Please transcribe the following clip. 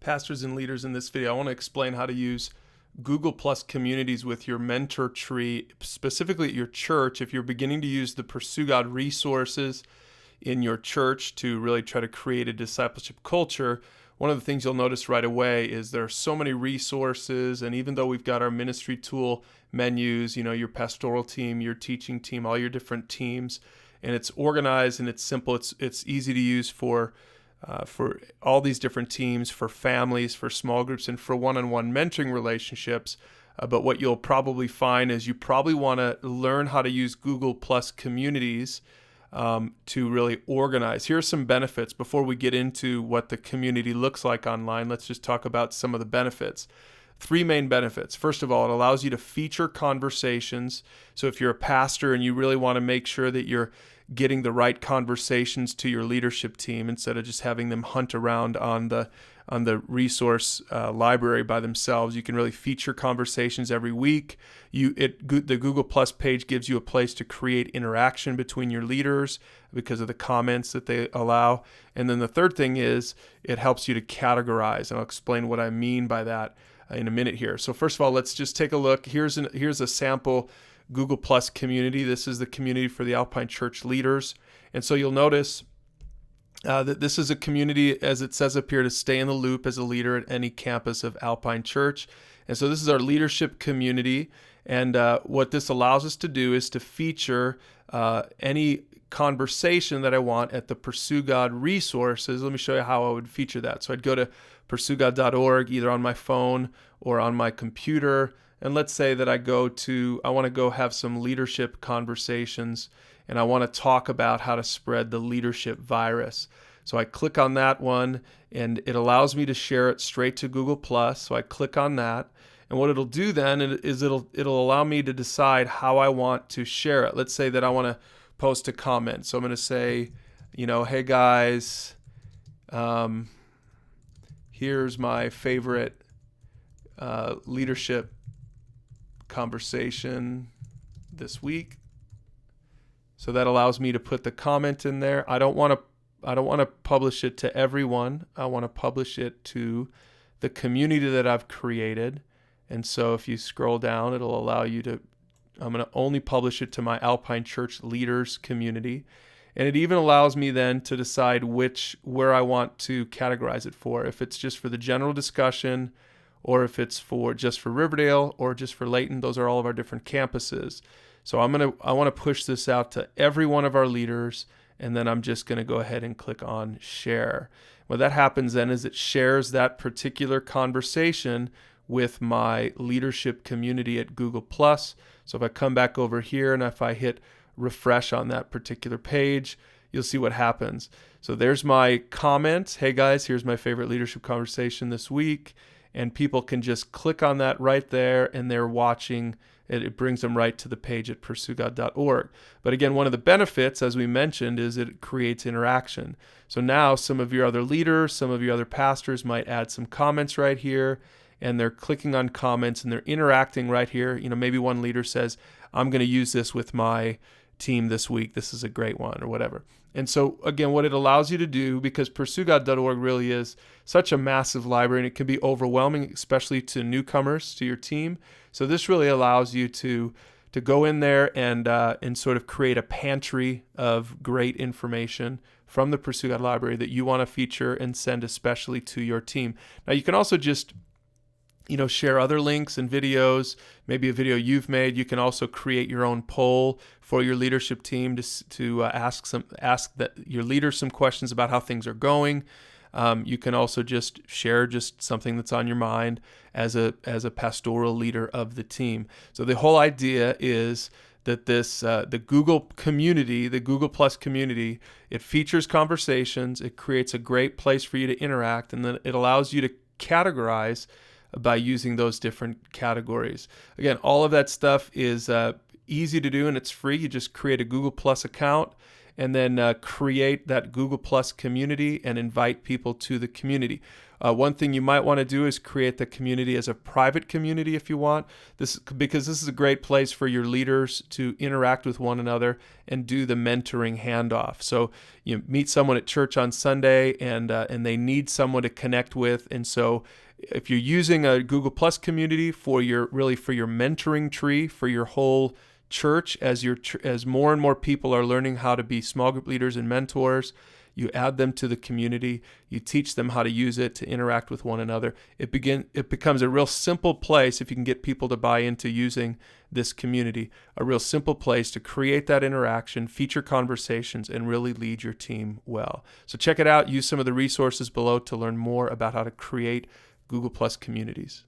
Pastors and leaders, in this video, I want to explain how to use Google Plus communities with your mentor tree, specifically at your church. If you're beginning to use the Pursue God resources in your church to really try to create a discipleship culture, one of the things you'll notice right away is there are so many resources. And even though we've got our ministry tool menus, your pastoral team, your teaching team, all your different teams, and it's organized and it's simple, it's easy to use for all these different teams, for families, for small groups, and for one-on-one mentoring relationships. But what you'll probably find is you probably want to learn how to use Google Plus communities to really organize. Here are some benefits. Before we get into what the community looks like online, let's just talk about some of the benefits. 3 main benefits. First of all, it allows you to feature conversations. So if you're a pastor and you really want to make sure that you're getting the right conversations to your leadership team instead of just having them hunt around on the resource library by themselves, you can really feature conversations every week. The Google Plus page gives you a place to create interaction between your leaders because of the comments that they allow. And then the third thing is it helps you to categorize, and I'll explain what I mean by that in a minute here. So first of all, let's just take a look. Here's a sample Google Plus community. This is the community for the Alpine Church leaders. And so you'll notice that this is a community, as it says up here, to stay in the loop as a leader at any campus of Alpine Church. And so this is our leadership community. And what this allows us to do is to feature any conversation that I want at the Pursue God resources. Let me show you how I would feature that. So I'd go to pursuegod.org, either on my phone or on my computer. And let's say that I want to go have some leadership conversations, and I want to talk about how to spread the leadership virus. So I click on that one, and it allows me to share it straight to Google Plus. So I click on that, and what it'll do then is it'll allow me to decide how I want to share it. Let's say that I want to post a comment. So I'm going to say, hey guys, here's my favorite leadership conversation this week. So that allows me to put the comment in there. I don't want to publish it to everyone. I want to publish it to the community that I've created. And so if you scroll down, it'll allow you to, I'm going to only publish it to my Alpine Church leaders community. And it even allows me then to decide where I want to categorize it for. If it's just for the general discussion, or if it's just for Riverdale or just for Layton. Those are all of our different campuses. So I want to push this out to every one of our leaders, and then I'm just going to go ahead and click on share. What that happens then is it shares that particular conversation with my leadership community at Google+. So if I come back over here and if I hit refresh on that particular page, you'll see what happens. So there's my comment. Hey guys, here's my favorite leadership conversation this week. And people can just click on that right there, and they're watching. It brings them right to the page at pursuegod.org. But again, one of the benefits, as we mentioned, is it creates interaction. So now some of your other leaders, some of your other pastors might add some comments right here, and they're clicking on comments and they're interacting right here. Maybe one leader says, I'm going to use this with my team this week. This is a great one, or whatever. And so again, what it allows you to do, because pursuegod.org really is such a massive library and it can be overwhelming, especially to newcomers to your team. So this really allows you to go in there and sort of create a pantry of great information from the Pursue God library that you want to feature and send especially to your team. Now you can also just share other links and videos, maybe a video you've made. You can also create your own poll for your leadership team to ask your leaders some questions about how things are going. You can also just share something that's on your mind as a pastoral leader of the team. So the whole idea is that the Google community, the Google Plus community, it features conversations. It creates a great place for you to interact, and then it allows you to categorize by using those different categories. Again, all of that stuff is easy to do and it's free. You just create a Google Plus account, and then create that Google Plus community and invite people to the community. One thing you might want to do is create the community as a private community if you want. Because this is a great place for your leaders to interact with one another and do the mentoring handoff. So you meet someone at church on Sunday and they need someone to connect with, and so if you're using a Google Plus community for your mentoring tree for your whole church, as more and more people are learning how to be small group leaders and mentors, you add them to the community, you teach them how to use it to interact with one another. It becomes a real simple place, if you can get people to buy into using this community, a real simple place to create that interaction, feature conversations, and really lead your team well. So check it out. Use some of the resources below to learn more about how to create Google Plus communities.